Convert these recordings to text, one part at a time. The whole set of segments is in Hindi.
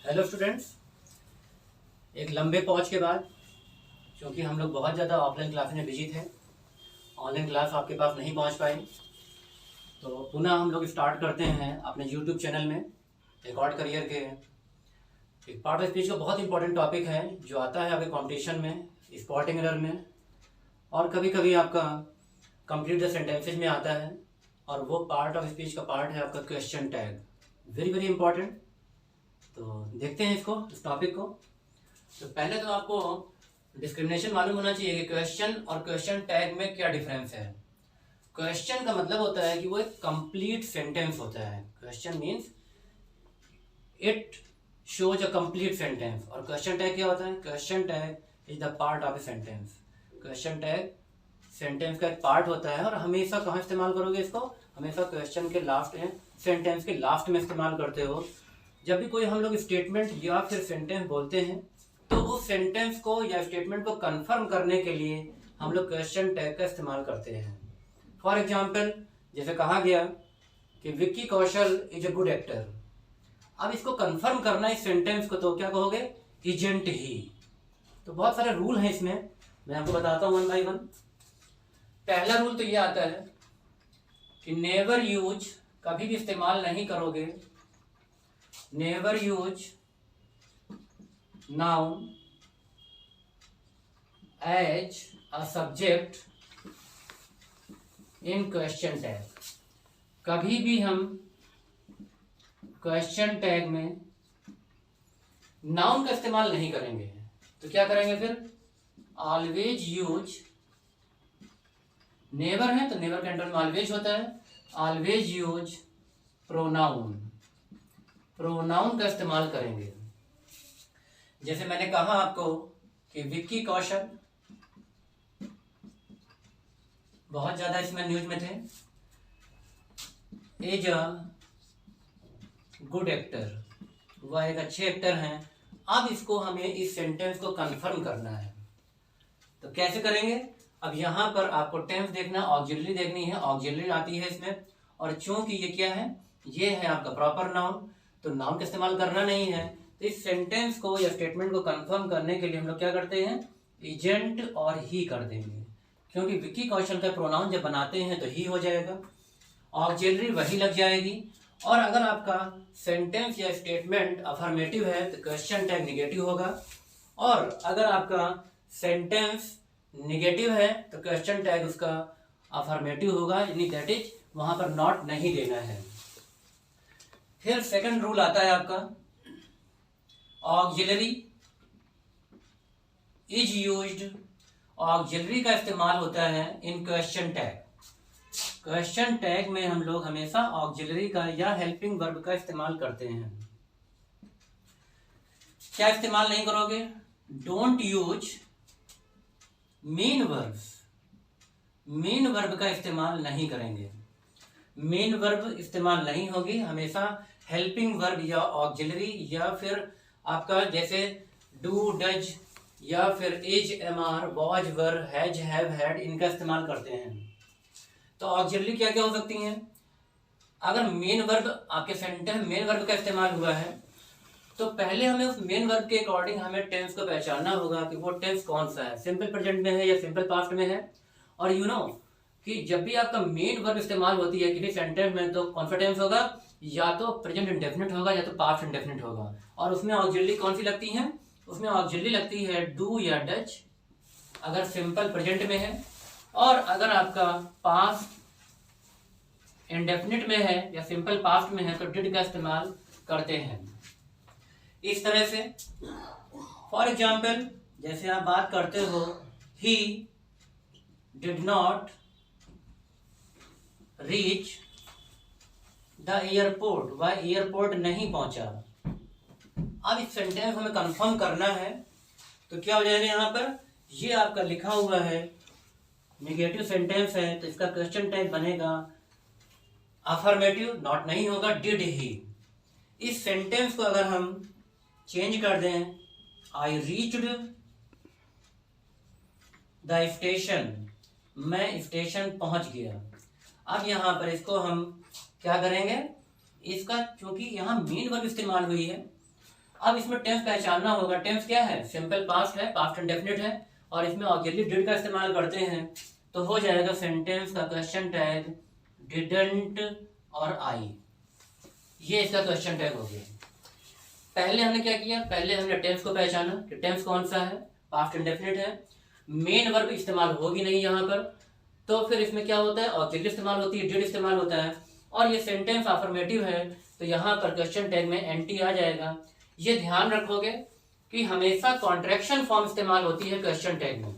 हेलो स्टूडेंट्स, एक लंबे पॉज के बाद, क्योंकि हम लोग बहुत ज़्यादा ऑफलाइन क्लास में बिजी थे, ऑनलाइन क्लास आपके पास नहीं पहुंच पाई, तो पुनः हम लोग स्टार्ट करते हैं अपने यूट्यूब चैनल में रिकॉर्ड करियर के एक पार्ट ऑफ स्पीच का बहुत इंपॉर्टेंट टॉपिक है जो आता है आपके कॉम्पिटिशन में, स्पॉटिंग एरर में, और कभी कभी आपका कंप्लीट द सेंटेंसेज में आता है। और वो पार्ट ऑफ स्पीच का पार्ट है आपका question tag, very very important. तो देखते हैं इस टॉपिक को। तो पहले तो आपको डिस्क्रिमिनेशन मालूम होना चाहिए कि क्वेश्चन और क्वेश्चन टैग में क्या डिफरेंस है। क्वेश्चन का मतलब होता है कि वो एक कंप्लीट सेंटेंस होता है। Question means it shows a complete sentence. और क्वेश्चन टैग क्या होता है? Question tag is the part of a sentence. Question tag sentence का एक पार्ट होता है। और हमेशा कहाँ इस्तेमाल करोगे इसको? हमेशा क्वेश्चन के लास्ट में, सेंटेंस के लास्ट में इस्तेमाल करते हो। जब भी कोई हम लोग स्टेटमेंट या फिर सेंटेंस बोलते हैं तो उस सेंटेंस को या स्टेटमेंट को कंफर्म करने के लिए हम लोग क्वेश्चन टैग का इस्तेमाल करते हैं। फॉर एग्जाम्पल, जैसे कहा गया कि Vicky Kaushal is a good actor. अब इसको कंफर्म करना इस सेंटेंस को, तो क्या कहोगे? इजेंट ही। तो बहुत सारे रूल हैं इसमें, मैं आपको बताता हूँ वन बाई वन। पहला रूल तो ये आता है कि नेवर यूज, कभी भी इस्तेमाल नहीं करोगे, never use noun as a subject in question tag. कभी भी हम क्वेश्चन टैग में नाउन का इस्तेमाल नहीं करेंगे। तो क्या करेंगे फिर? ऑलवेज यूज, नेवर है तो नेवर के अंडर में ऑलवेज होता है, ऑलवेज यूज प्रोनाउन, प्रोनाउन का इस्तेमाल करेंगे। जैसे मैंने कहा आपको कि विक्की कौशल बहुत ज्यादा इसमें न्यूज में थे, इज अ गुड एक्टर, वह एक अच्छे एक्टर हैं। अब इसको हमें इस सेंटेंस को कंफर्म करना है। तो कैसे करेंगे? अब यहाँ पर आपको टेंस देखना, ऑक्सिलरी देखनी है, ऑक्सिलरी आती है इसमें। और चूंकि ये क्या है? ये है आपका प्रॉपर नाउन, तो नाउन का इस्तेमाल करना नहीं है। तो इस सेंटेंस को या स्टेटमेंट को कंफर्म करने के लिए हम लोग क्या करते हैं? एजेंट और ही कर देंगे, क्योंकि विक्की कौशल का प्रोनाउन जब बनाते हैं तो ही हो जाएगा, ऑक्सिलरी वही लग जाएगी। और अगर आपका सेंटेंस या स्टेटमेंट अफर्मेटिव है तो क्वेश्चन टैग निगेटिव होगा, और अगर आपका सेंटेंस निगेटिव है तो क्वेश्चन टैग उसका अफर्मेटिव होगा, यानी दैट इज वहां पर नॉट नहीं देना है। फिर सेकंड रूल आता है आपका, ऑक्सिलरी इज यूज्ड, ऑक्सिलरी का इस्तेमाल होता है इन क्वेश्चन टैग। क्वेश्चन टैग में हम लोग हमेशा ऑक्सिलरी का या हेल्पिंग वर्ब का इस्तेमाल करते हैं। क्या इस्तेमाल नहीं करोगे? Don't use main verbs, main verb का इस्तेमाल नहीं करेंगे, मेन वर्ब इस्तेमाल नहीं होगी। हमेशा हेल्पिंग वर्ब या ऑक्सिलरी या फिर आपका जैसे डू, डज या फिर is, am are, was, were, has, have, had, इनका इस्तेमाल करते हैं। तो ऑक्सिलरी क्या क्या हो सकती हैं? अगर मेन वर्ब आपके सेंटेंस मेन वर्ब का इस्तेमाल हुआ है तो पहले हमें उस मेन वर्ब के अकॉर्डिंग हमें टेंस को पहचानना होगा कि वो टेंस कौन सा है, सिंपल प्रेजेंट में है या सिंपल पास्ट में है। और यू नो कि जब भी आपका मेन वर्ब इस्तेमाल होती है किसी सेंटेंस में तो कौन सा टेंस होगा? या तो प्रेजेंट इंडेफिनिट होगा या तो पास्ट इंडेफिनिट होगा। और उसमें ऑक्सिलरी कौन सी लगती है? उसमें ऑक्सिलरी लगती है डू या डज, अगर सिंपल प्रेजेंट में है। और अगर आपका पास्ट इंडेफिनिट में है या सिंपल पास्ट में है तो डिड का इस्तेमाल करते हैं। इस तरह से फॉर एग्जाम्पल, जैसे आप बात करते हो he did not reach the airport, वह एयरपोर्ट नहीं पहुंचा। अब इस सेंटेंस हमें कंफर्म करना है तो क्या हो जाएगा? यहाँ पर ये आपका लिखा हुआ है नेगेटिव सेंटेंस है तो इसका क्वेश्चन टैग बनेगा अफर्मेटिव, नॉट नहीं होगा, डिड ही। इस सेंटेंस को अगर हम चेंज कर दें, आई रीच्ड द स्टेशन, मैं स्टेशन पहुंच गया। अब यहाँ पर इसको हम क्या करेंगे? इसका चूंकि यहाँ मेन वर्ब इस्तेमाल हुई है अब इसमें टेंस पहचानना होगा। टेंस क्या है? सिंपल पास्ट है, पास्ट इंडेफिनिट है, और इसमें ऑक्सिलरी डिड का इस्तेमाल करते हैं। तो हो जाएगा सेंटेंस का क्वेश्चन टैग डिडंट और आई, ये इसका क्वेश्चन टैग हो गया। पहले हमने क्या किया? पहले हमने टेंस को पहचाना कि टेंस कौन सा है, पास्ट इंडेफिनिट है, मेन वर्ब इस्तेमाल होगी नहीं यहाँ पर, तो फिर इसमें क्या होता है? ऑक्सिलरी इस्तेमाल होती है, डिड इस्तेमाल होता है, और ये सेंटेंस अफर्मेटिव है तो यहाँ पर क्वेश्चन टैग में एनटी आ जाएगा। ये ध्यान रखोगे कि हमेशा कॉन्ट्रैक्शन फॉर्म इस्तेमाल होती है क्वेश्चन टैग में।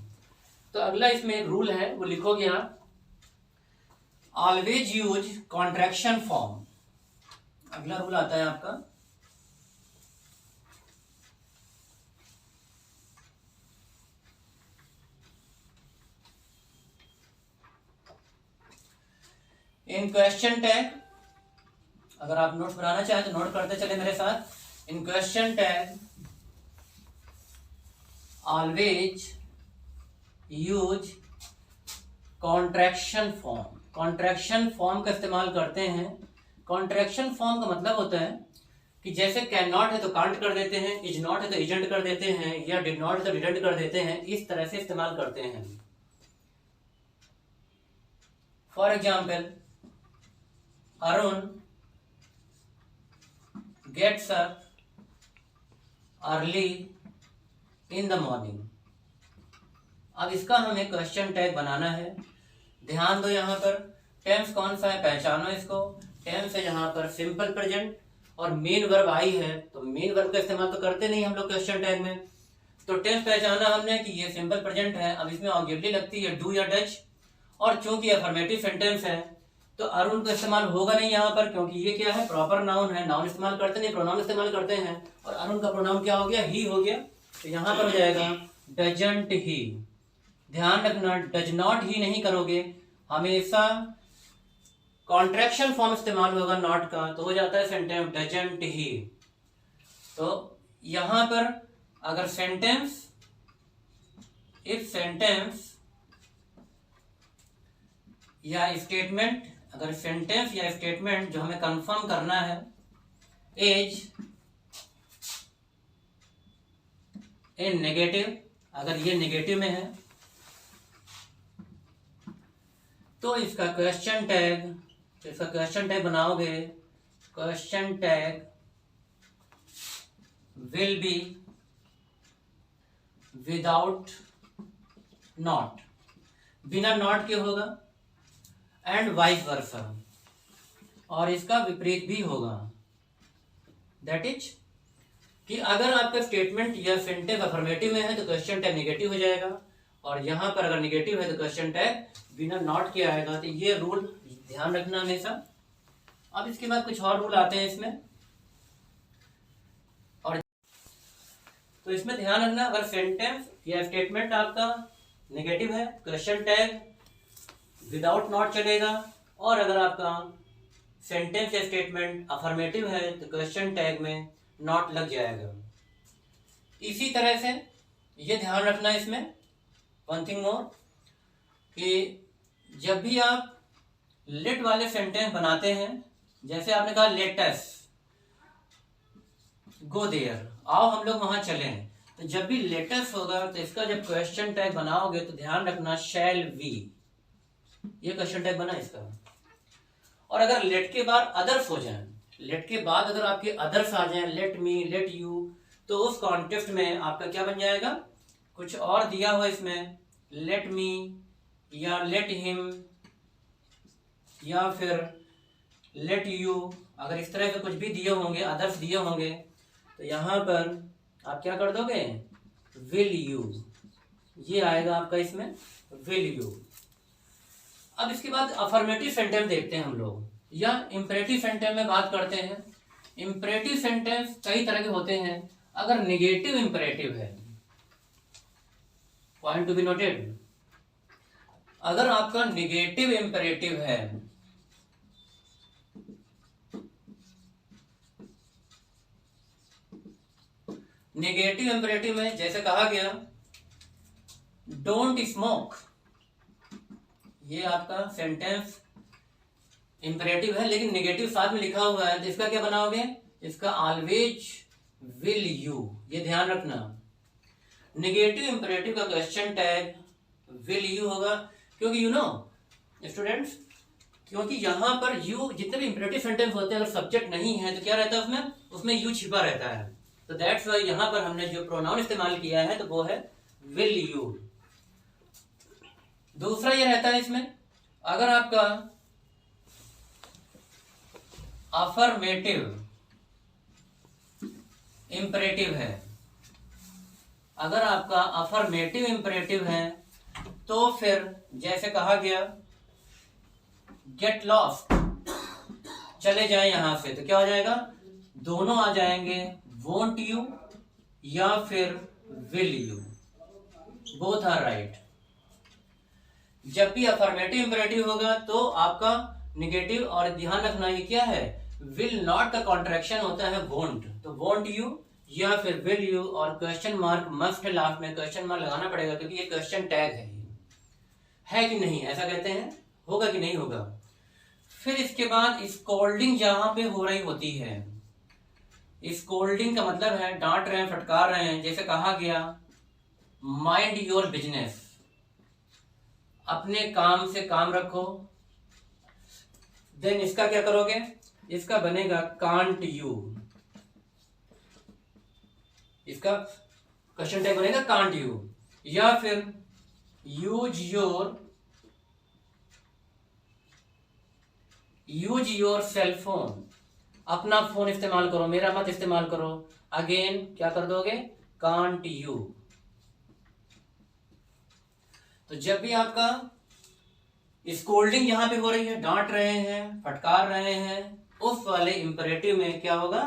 तो अगला इसमें एक रूल है, वो लिखोगे आप, ऑलवेज यूज कॉन्ट्रैक्शन फॉर्म। अगला रूल आता है आपका, इन क्वेश्चन टैग, अगर आप नोट बनाना चाहें तो नोट करते चले मेरे साथ। In question tag always use contraction form. Contraction form का इस्तेमाल करते हैं। कॉन्ट्रैक्शन फॉर्म का मतलब होता है कि जैसे कैन नॉट है तो कांट कर देते हैं, इज नॉट है तो इजंट कर देते हैं, या डिड नॉट है तो डिडंट कर देते हैं, इस तरह से इस्तेमाल करते हैं। For example, Arun gets up early in the morning. अब इसका हमें क्वेश्चन टैग बनाना है। ध्यान दो, यहाँ पर टेंस कौन सा है पहचानो इसको। टेंस है यहाँ पर सिंपल प्रेजेंट, और मेन वर्ब आई है, तो मेन वर्ब का इस्तेमाल तो करते नहीं हम लोग क्वेश्चन टैग में। तो टेंस पहचाना हमने कि ये सिंपल प्रेजेंट है। अब इसमें ऑब्जेक्टिव लगती है डू या डच, और चूंकि अफर्मेटिव सेंटेंस है तो अरुण का इस्तेमाल होगा नहीं यहाँ पर, क्योंकि ये क्या है? प्रॉपर नाउन है। नाउन इस्तेमाल करते नहीं, प्रोनाउन इस्तेमाल करते हैं, और अरुण का प्रोनाउन क्या हो गया? ही हो गया। तो यहाँ पर हो जाएगा डजंट ही। ध्यान रखना, डज नॉट ही नहीं करोगे, हमेशा कॉन्ट्रैक्शन फॉर्म इस्तेमाल होगा नॉट का, तो हो जाता है सेंटेंस डजंट ही। तो यहां पर अगर सेंटेंस, इफ सेंटेंस या स्टेटमेंट, अगर सेंटेंस या स्टेटमेंट जो हमें कंफर्म करना है इज इन नेगेटिव, अगर ये नेगेटिव में है तो इसका क्वेश्चन टैग बनाओगे, question tag will be without not, बिना नॉट के होगा, एंड वाइस वर्सा, और इसका विपरीत भी होगा। दैट इज कि अगर आपका स्टेटमेंट या सेंटेंस अफर्मेटिव में है तो क्वेश्चन टैग नेगेटिव हो जाएगा, और यहां पर अगर नेगेटिव है तो क्वेश्चन टैग बिना नॉट के आएगा। तो ये रूल ध्यान रखना हमेशा। अब इसके बाद कुछ और रूल आते हैं इसमें, और तो इसमें ध्यान रखना, अगर सेंटेंस या स्टेटमेंट आपका नेगेटिव है क्वेश्चन टैग विदाउट नॉट चलेगा, और अगर आपका सेंटेंस या स्टेटमेंट अफर्मेटिव है तो क्वेश्चन टैग में नॉट लग जाएगा। इसी तरह से ये ध्यान रखना इसमें, वन थिंग मोर, कि जब भी आप लेट वाले सेंटेंस बनाते हैं, जैसे आपने कहा लेट अस गो देयर, आओ हम लोग वहां चलें, तो जब भी लेट अस होगा तो इसका जब क्वेश्चन टैग बनाओगे तो ध्यान रखना शैल वी, ये क्वेश्चन टैग बना इसका। और अगर लेट के बाद अदर्स हो जाए, लेट के बाद अगर आपके अदर्स आ जाएं, लेट मी, लेट यू, तो उस कॉन्टेक्स्ट में आपका क्या बन जाएगा? कुछ और दिया हुआ इसमें, लेट मी या लेट हिम या फिर लेट यू, अगर इस तरह से कुछ भी दिए होंगे, अदर्स दिए होंगे, तो यहां पर आप क्या कर दोगे? विल यू, ये आएगा आपका इसमें विल यू। अब इसके बाद अफर्मेटिव सेंटेंस देखते हैं हम लोग, या इंपरेटिव सेंटेंस में बात करते हैं। इंपरेटिव सेंटेंस कई तरह के होते हैं। अगर नेगेटिव इंपरेटिव है, पॉइंट टू बी नोटेड, अगर आपका नेगेटिव इंपरेटिव है नेगेटिव इंपरेटिव में जैसे कहा गया डोंट स्मोक, ये आपका सेंटेंस इंपरेटिव है लेकिन नेगेटिव साथ में लिखा हुआ है, तो इसका क्या बनाओगे? इसका ऑलवेज विल यू, ये ध्यान रखना। निगेटिव इंपेरेटिव का क्वेश्चन टैग विल यू होगा, क्योंकि यू नो स्टूडेंट्स, क्योंकि यहाँ पर यू, जितने भी इंपेरेटिव सेंटेंस होते हैं अगर सब्जेक्ट नहीं है तो क्या रहता है उसमें, उसमें यू छिपा रहता है। तो दैट्स वाई यहाँ पर हमने जो प्रोनाउन इस्तेमाल किया है तो वो है विल यू। दूसरा ये रहता है इसमें, अगर आपका अफर्मेटिव इंपेरेटिव है, अगर आपका अफर्मेटिव इंपेरेटिव है तो फिर जैसे कहा गया गेट लॉस्ट, चले जाए यहां से, तो क्या हो जाएगा, दोनों आ जाएंगे, वोंट यू या फिर will you, both are right. जब भी अफर्मेटिव इंपेरेटिव होगा तो आपका निगेटिव, और ध्यान रखना ये क्या है, विल नॉट का कॉन्ट्रैक्शन होता है वोंट, तो वोंट यू या फिर विल यू, और क्वेश्चन मार्क मस्ट है, लास्ट में क्वेश्चन मार्क लगाना पड़ेगा क्योंकि ये क्वेश्चन टैग है कि नहीं, ऐसा कहते हैं, होगा कि नहीं होगा। फिर इसके बाद स्कोल्डिंग जहां पे हो रही होती है, स्कोल्डिंग का मतलब है डांट रहे हैं, फटकार रहे हैं, जैसे कहा गया माइंड योर बिजनेस, अपने काम से काम रखो, देन इसका क्या करोगे, इसका बनेगा कांट यू, इसका क्वेश्चन टैग बनेगा कांट यू, या फिर यूज योर सेल फोन, अपना फोन इस्तेमाल करो, मेरा मत इस्तेमाल करो, अगेन क्या कर दोगे, कांट यू। तो जब भी आपका स्कोल्डिंग यहां पे हो रही है, डांट रहे हैं, फटकार रहे हैं, उस वाले इंपेरेटिव में क्या होगा,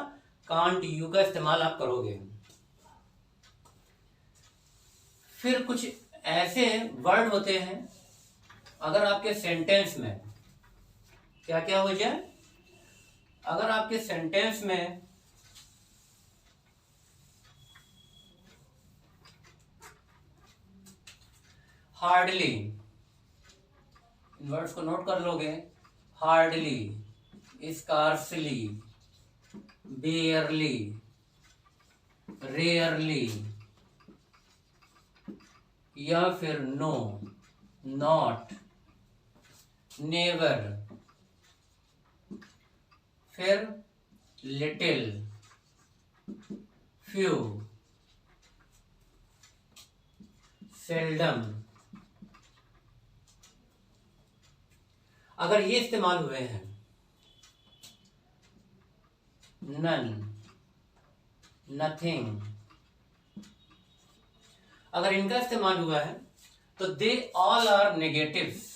कांट यू का इस्तेमाल आप करोगे। फिर कुछ ऐसे वर्ड होते हैं, अगर आपके सेंटेंस में क्या क्या हो जाए, अगर आपके सेंटेंस में हार्डली, इन वर्ड्स को नोट कर लोगे, हार्डली, स्कार्सली, बेयरली, रेयरली, या फिर नो, नॉट, नेवर, फिर लिटिल, फ्यू, सेल्डम, अगर ये इस्तेमाल हुए हैं, नन, नथिंग, अगर इनका इस्तेमाल हुआ है तो दे ऑल आर नेगेटिव्स,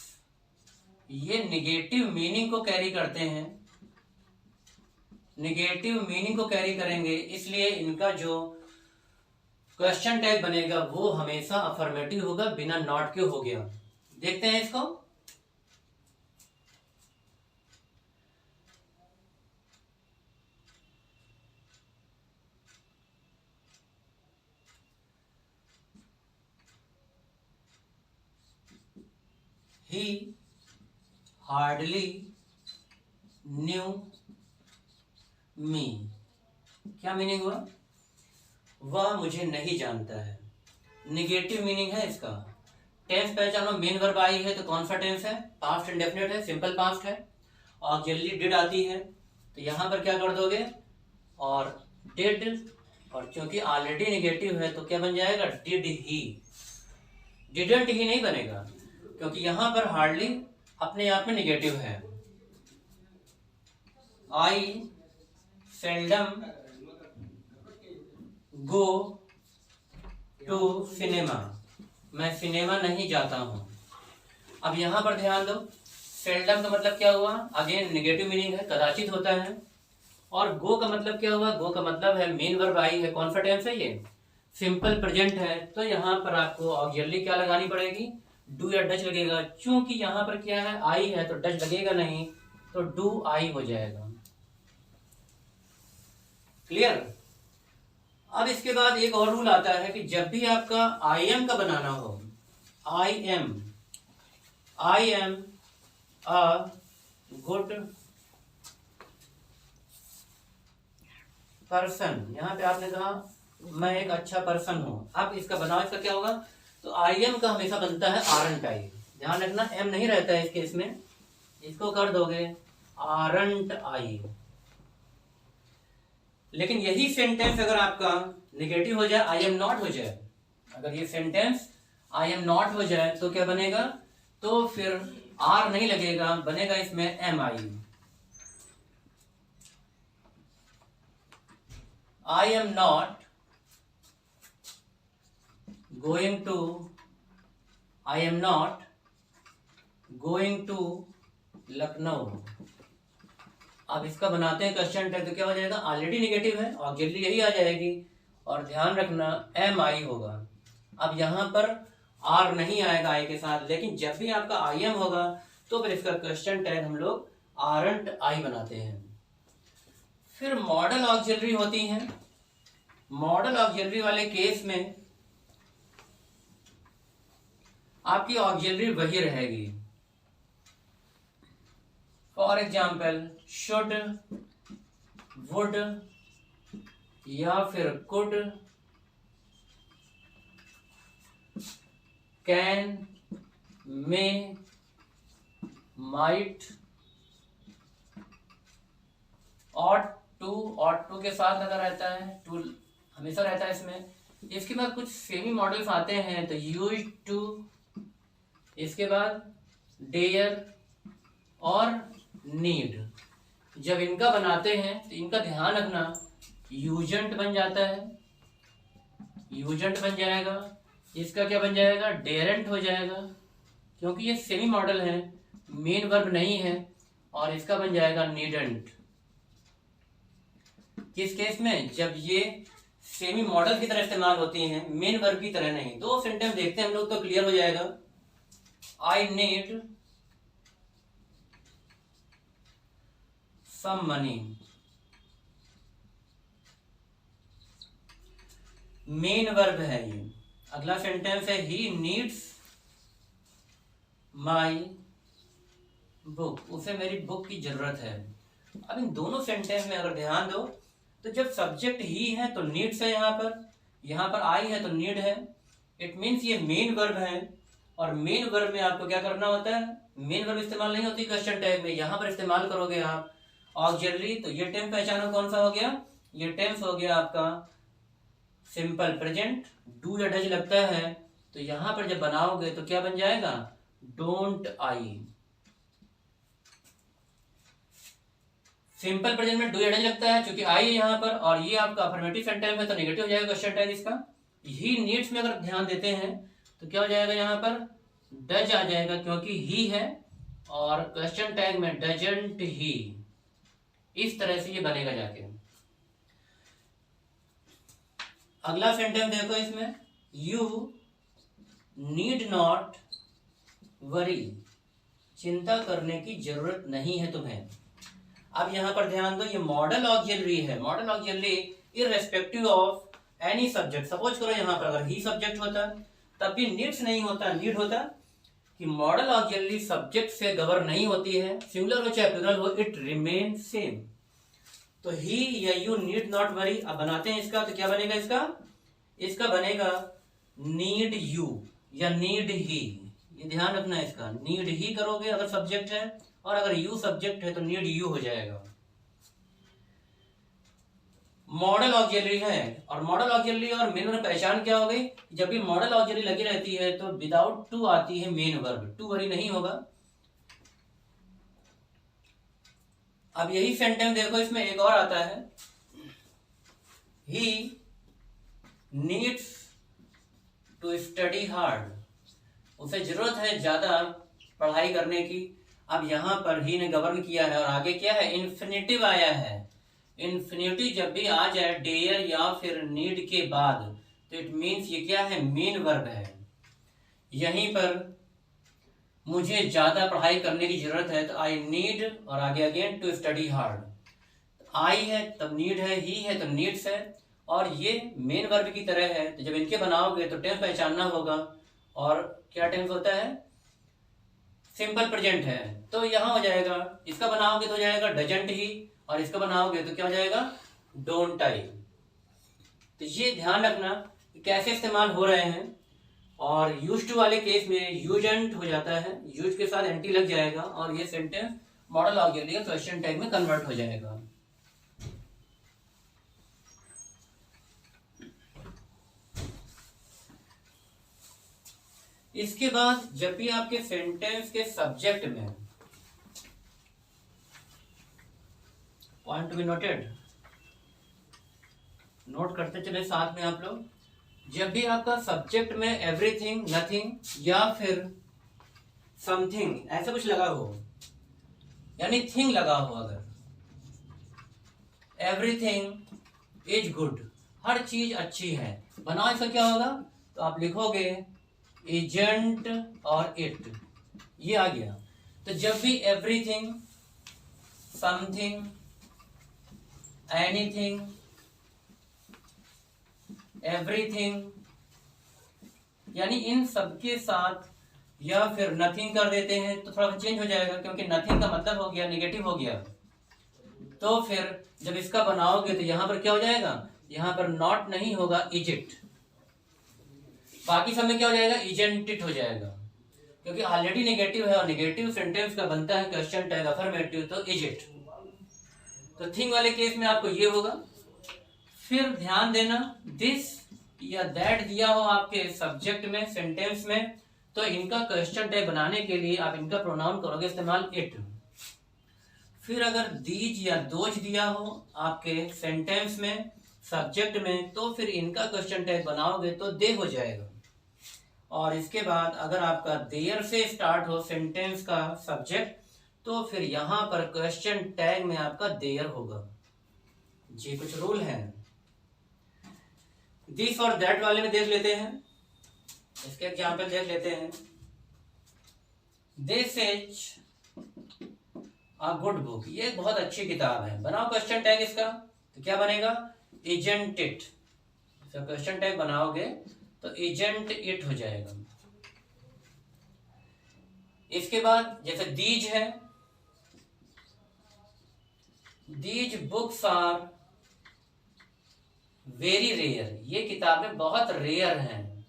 ये निगेटिव मीनिंग को कैरी करते हैं, निगेटिव मीनिंग को कैरी करेंगे, इसलिए इनका जो क्वेश्चन टैग बनेगा वो हमेशा अफर्मेटिव होगा, बिना नॉट के हो गया। देखते हैं इसको, he hardly knew me, क्या मीनिंग हुआ, वह मुझे नहीं जानता है, निगेटिव मीनिंग है इसका। टेंस पहचानो, मेन वर्ब आई है तो कौन सा टेंस है, पास्ट इंडेफिनिट है, सिंपल पास्ट है, ऑक्सिलरी डिड आती है, तो यहां पर क्या कर दोगे, और डिड, और क्योंकि ऑलरेडी निगेटिव है तो क्या बन जाएगा, डिड ही, डिडंट ही नहीं बनेगा, क्योंकि यहां पर हार्डली अपने आप में निगेटिव है। आई सेल्डम गो टू सिनेमा, मैं सिनेमा नहीं जाता हूं। अब यहां पर ध्यान दो, सेल्डम का मतलब क्या हुआ, अगेन निगेटिव मीनिंग है, कदाचित होता है, और गो का मतलब क्या हुआ, गो का मतलब है मेन वर्ब आई है, कौन सा टेंस है ये, सिंपल प्रेजेंट है, तो यहां पर आपको ऑक्सिलरी क्या लगानी पड़ेगी, डू या डच लगेगा, चूंकि यहां पर क्या है, आई है तो डच लगेगा नहीं, तो डू आई हो जाएगा। क्लियर। अब इसके बाद एक और रूल आता है कि जब भी आपका आई एम का बनाना हो, I am a good person, यहाँ पे आपने कहा मैं एक अच्छा पर्सन हूँ। अब इसका बनाओ, इसका क्या होगा, तो आई एम का हमेशा बनता है आरंट आई। ध्यान रखना एम नहीं रहता है इस केस में, इसको कर दोगे आरंट आई। लेकिन यही सेंटेंस अगर आपका नेगेटिव हो जाए, आई एम नॉट हो जाए, अगर ये सेंटेंस आई एम नॉट हो जाए तो क्या बनेगा, तो फिर आर नहीं लगेगा, बनेगा इसमें am I. I am not going to, I am not going to Lucknow. अब इसका बनाते हैं क्वेश्चन टैग, तो क्या हो जाएगा, ऑलरेडी नेगेटिव है, ऑक्सिलरी यही आ जाएगी, और ध्यान रखना एम आई होगा। अब यहाँ पर आर नहीं आएगा आई के साथ, लेकिन जब भी आपका आई एम होगा तो फिर इसका क्वेश्चन टैग हम लोग आरंट आई बनाते हैं। फिर मॉडल ऑक्सिलरी होती हैं। मॉडल ऑक्सिलरी वाले केस में आपकी ऑक्सिलरी वही रहेगी। फॉर एग्जाम्पल शुड, वुड या फिर could, can, may, might, ought to के साथ अगर रहता है, टू हमेशा रहता है इसमें। इसके बाद कुछ सेमी मॉडल्स आते हैं, तो यूज टू, इसके बाद डेयर और नीड। जब इनका बनाते हैं तो इनका ध्यान रखना यूजेंट बन जाता है, यूजेंट बन जाएगा, इसका क्या बन जाएगा, डेरेंट हो जाएगा, क्योंकि ये सेमी मॉडल है, मेन वर्ब नहीं है, और इसका बन जाएगा नीडेंट। किस केस में, जब ये सेमी मॉडल की तरह इस्तेमाल होती हैं, मेन वर्ब की तरह नहीं। दो सेंटेंस देखते हैं हम लोग तो क्लियर हो जाएगा। I need some money, main verb है ये। अगला सेंटेंस है ही नीड्स माई बुक, उसे मेरी बुक की जरूरत है। अब इन दोनों सेंटेंस में अगर ध्यान दो तो जब सब्जेक्ट ही है तो नीड्स है, यहाँ पर आई है तो नीड है। इट मीन्स ये मेन वर्ब है, और मेन वर्ब में आपको क्या करना होता है, मेन वर्ब इस्तेमाल नहीं होती क्वेश्चन टैग में, यहाँ पर इस्तेमाल करोगे आप ऑक्सिलरी। तो ये टेंस पहचानो कौन सा हो गया, ये टेंस हो गया आपका सिंपल प्रेजेंट। डू या डज लगता है तो यहां पर जब बनाओगे तो क्या बन जाएगा, डोंट आई। सिंपल प्रेजेंट में डू या डज लगता है, क्योंकि आई यहाँ पर, और ये आपका अफर्मेटिव सेंटेंस है तो नेगेटिव हो जाएगा क्वेश्चन टैग इसका। ही नीड्स में अगर ध्यान देते हैं तो क्या हो जाएगा, यहाँ पर डज आ जाएगा क्योंकि ही है, और क्वेश्चन टैग में डजंट ही। इस तरह से ये बनेगा जाके। अगला सेंटेंस देखो इसमें, यू नीड नॉट वरी, चिंता करने की जरूरत नहीं है तुम्हें। अब यहां पर ध्यान दो, ये मॉडल ऑक्सिलरी है। Model auxiliary irrespective of any subject. Suppose करो यहाँ पर अगर ही सब्जेक्ट होता तब भी नीड्स नहीं होता, नीड होता, कि मॉडल ऑक्सिलरी सब्जेक्ट से गवर्न नहीं होती है, सिंगुलर हो चाहे प्लूरल हो, इट रिमेन सेम। तो ही या यू नीड नॉट वरी। अब बनाते हैं इसका, तो क्या बनेगा इसका बनेगा नीड यू या नीड ही। ये ध्यान रखना है, इसका नीड ही करोगे अगर सब्जेक्ट है, और अगर यू सब्जेक्ट है तो नीड यू हो जाएगा। मॉडल ऑक्सिलरी है, और मॉडल ऑक्सिलरी और मेन वर्ब पहचान क्या हो गई, जब भी मॉडल ऑक्सिलरी लगी रहती है तो विदाउट टू आती है मेन वर्ब, टू वरी नहीं होगा। अब यही सेंटेंस देखो, इसमें एक और आता है, he needs to study hard, उसे जरूरत है ज्यादा पढ़ाई करने की। अब यहां पर ही ने गवर्न किया है, और आगे क्या है, इन्फिनेटिव आया है। इन्फिनेटिव जब भी आ जाए डेयर या फिर नीड के बाद, तो इट मीन्स ये क्या है, मेन वर्ब है। यहीं पर मुझे ज्यादा पढ़ाई करने की जरूरत है, तो आई नीड, और आगे अगेन टू स्टडी हार्ड। आई है तब नीड है, ही है तो नीड्स है, और ये मेन वर्ब की तरह है। तो जब इनके बनाओगे तो टेंस पहचानना होगा, और क्या टेंस होता है, सिंपल प्रेजेंट है। तो यहां हो जाएगा, इसका बनाओगे तो हो जाएगा डजंट ही, और इसका बनाओगे तो क्या हो जाएगा, डोंट आई। तो ये ध्यान रखना कि कैसे इस्तेमाल हो रहे हैं। और यूज टू वाले केस में यूजेंट हो जाता है, यूज के साथ एंटी लग जाएगा और ये सेंटेंस मॉडल ऑग्ज़िलरी क्वेश्चन टैग में कन्वर्ट हो जाएगा। इसके बाद जब भी आपके सेंटेंस के सब्जेक्ट में, point to be noted, note करते चले साथ में आप लोग, जब भी आपका सब्जेक्ट में एवरीथिंग, नथिंग या फिर समथिंग ऐसा कुछ लगा हो, यानी थिंग लगा हो, अगर एवरीथिंग इज गुड, हर चीज अच्छी है, बनाओ इसका क्या होगा, तो आप लिखोगे एजेंट और इट, ये आ गया। तो जब भी एवरीथिंग, समथिंग, एनीथिंग, एवरीथिंग, यानी इन सबके साथ या फिर नथिंग कर देते हैं तो थोड़ा चेंज हो जाएगा, क्योंकि नथिंग का मतलब हो गया नेगेटिव हो गया। तो फिर जब इसका बनाओगे तो यहां पर क्या हो जाएगा, यहां पर नॉट नहीं होगा, इजिट। बाकी सब में क्या हो जाएगा, इजेंटिट हो जाएगा, क्योंकि ऑलरेडी नेगेटिव है और नेगेटिव सेंटेंस का बनता है क्वेश्चन टैग अफर्मेटिव, तो इजिट। तो थिंग वाले केस में आपको ये होगा। फिर ध्यान देना, दिस या दैट दिया हो आपके सब्जेक्ट में, सेंटेंस में, तो इनका क्वेश्चन टैग बनाने के लिए आप इनका प्रोनाउन करोगे इस्तेमाल इट। फिर अगर दीज या दोज दिया हो आपके सेंटेंस में, सब्जेक्ट में, तो फिर इनका क्वेश्चन टैग बनाओगे तो दे हो जाएगा। और इसके बाद अगर आपका देयर से स्टार्ट हो सेंटेंस का सब्जेक्ट, तो फिर यहां पर क्वेश्चन टैग में आपका देयर होगा। जी कुछ रूल हैं। दिस और दैट वाले में देख लेते हैं, इसके एग्जाम्पल देख लेते हैं। This is a good book, ये बहुत अच्छी किताब है, बनाओ क्वेश्चन टैग इसका, तो क्या बनेगा, एजेंट इट। क्वेश्चन टैग बनाओगे तो एजेंट इट हो जाएगा। इसके बाद जैसे दीज है, these books are very rare, ये किताबें बहुत रेयर हैं।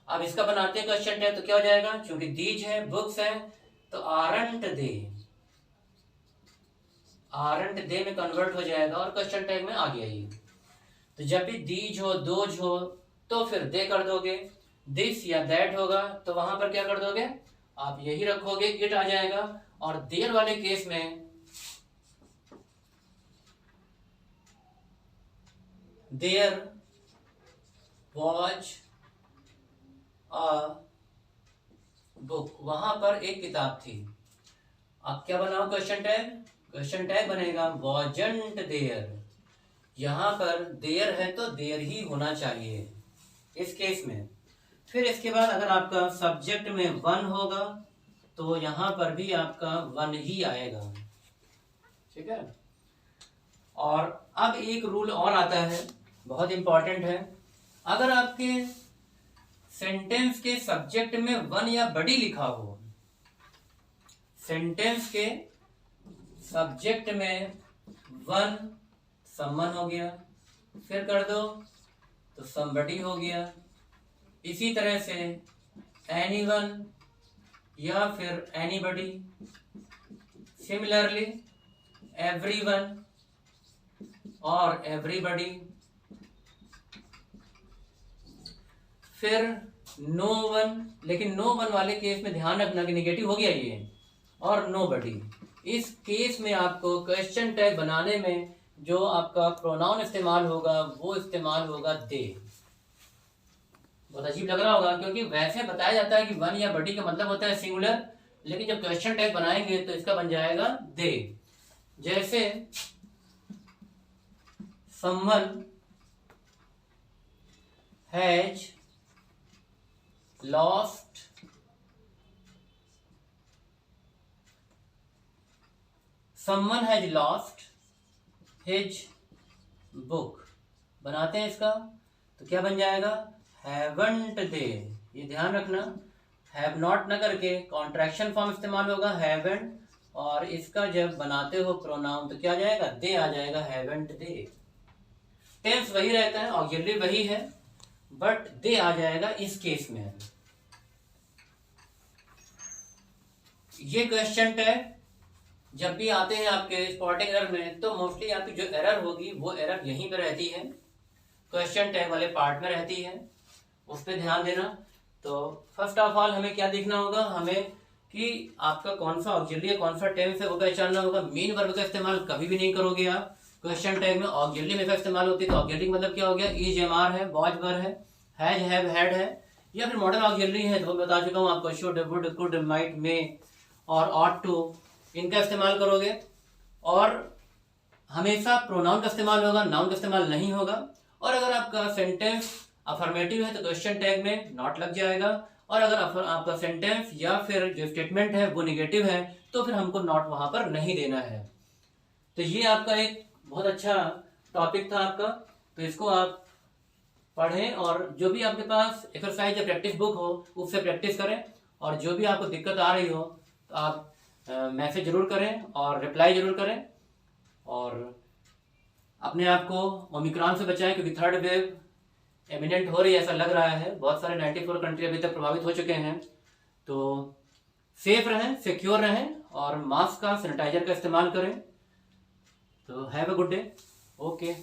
अब इसका बनाते हैं क्वेश्चन टैग, तो क्या हो जाएगा, क्योंकि दीज है, बुक्स है, तो आरंट दे, आरंट दे में कन्वर्ट हो जाएगा और क्वेश्चन टैग में आ गया ये। तो जब भी दीज हो, दोज हो, तो फिर दे कर दोगे। दिस या दैट होगा तो वहां पर क्या कर दोगे, आप यही रखोगे, इट आ जाएगा। और देयर वाले केस में देयर वॉज अ बुक, वहां पर एक किताब थी। अब क्या बनाओ क्वेश्चन टैग, क्वेश्चन टैग बनेगा वॉजंट देयर, यहां पर देयर है तो देयर ही होना चाहिए इस केस में। फिर इसके बाद अगर आपका सब्जेक्ट में वन होगा तो यहां पर भी आपका वन ही आएगा, ठीक है। और अब एक रूल और आता है, बहुत इंपॉर्टेंट है। अगर आपके सेंटेंस के सब्जेक्ट में वन या बड़ी लिखा हो, सेंटेंस के सब्जेक्ट में वन, समवन हो गया, फिर कर दो तो समबडी हो गया। इसी तरह से एनीवन या फिर एनीबडी, सिमिलरली एवरीवन और एवरीबडी। फिर नो वन, लेकिन नो वन वाले केस में ध्यान रखना कि नेगेटिव हो गया ये, और नो बडी। इस केस में आपको क्वेश्चन टैग बनाने में जो आपका प्रोनाउन इस्तेमाल होगा वो इस्तेमाल होगा दे। बहुत अजीब लग रहा होगा, क्योंकि वैसे बताया जाता है कि वन या बडी का मतलब होता है सिंगुलर, लेकिन जब क्वेश्चन टैग बनाएंगे तो इसका बन जाएगा दे। जैसे someone has lost his book, बनाते हैं इसका तो क्या बन जाएगा, haven't they। ये ध्यान रखना, have not न करके कॉन्ट्रैक्शन फॉर्म इस्तेमाल होगा haven't, और इसका जब बनाते हो प्रोनाउन तो क्या आ जाएगा, दे आ जाएगा, haven't they। टेंस वही रहता है, ऑक्सिलरी वही है, बट दे आ जाएगा इस केस में। ये क्वेश्चन टैग जब भी आते हैं आपके स्पॉटिंग एरर में, तो मोस्टली आपकी जो एरर होगी वो एरर यहीं पे रहती है, क्वेश्चन टैग वाले पार्ट में रहती है, उस पर ध्यान देना। तो फर्स्ट ऑफ ऑल हमें क्या देखना होगा, हमें कि आपका कौन सा ऑक्सिलरी है कौन सा टेंस है वो पहचानना होगा। मेन वर्ब का इस्तेमाल कभी भी नहीं करोगे आप क्वेश्चन टैग में। ऑक्सिलरी में का इस्तेमाल होती है, तो ऑक्सिलरी मतलब क्या हो गया, इज एम आर है, वॉज वर है, हैज हैव हैड है, या फिर मॉडल ऑक्सिलरी है तो मैं बता चुका हूँ आपको, शुड वुड कुड माइट मे और ऑट टू, इनका इस्तेमाल करोगे। और हमेशा प्रोनाउन का इस्तेमाल होगा, नाउन का इस्तेमाल नहीं होगा। और अगर आपका सेंटेंस अफर्मेटिव है तो क्वेश्चन टैग में नॉट लग जाएगा, और अगर आपका सेंटेंस या फिर जो स्टेटमेंट है वो निगेटिव है तो फिर हमको नॉट वहां पर नहीं देना है। तो ये आपका एक बहुत अच्छा टॉपिक था आपका, तो इसको आप पढ़ें और जो भी आपके पास एक्सरसाइज या प्रैक्टिस बुक हो उससे प्रैक्टिस करें। और जो भी आपको दिक्कत आ रही हो तो आप मैसेज जरूर करें और रिप्लाई जरूर करें, और अपने आप को ओमिक्रॉन से बचाएं, क्योंकि थर्ड वेव एमिनेंट हो रही है ऐसा लग रहा है। बहुत सारे 94 कंट्री अभी तक प्रभावित हो चुके हैं। तो सेफ रहें, सिक्योर रहें और मास्क का, सैनिटाइजर का इस्तेमाल करें। तो have a good day. Okay.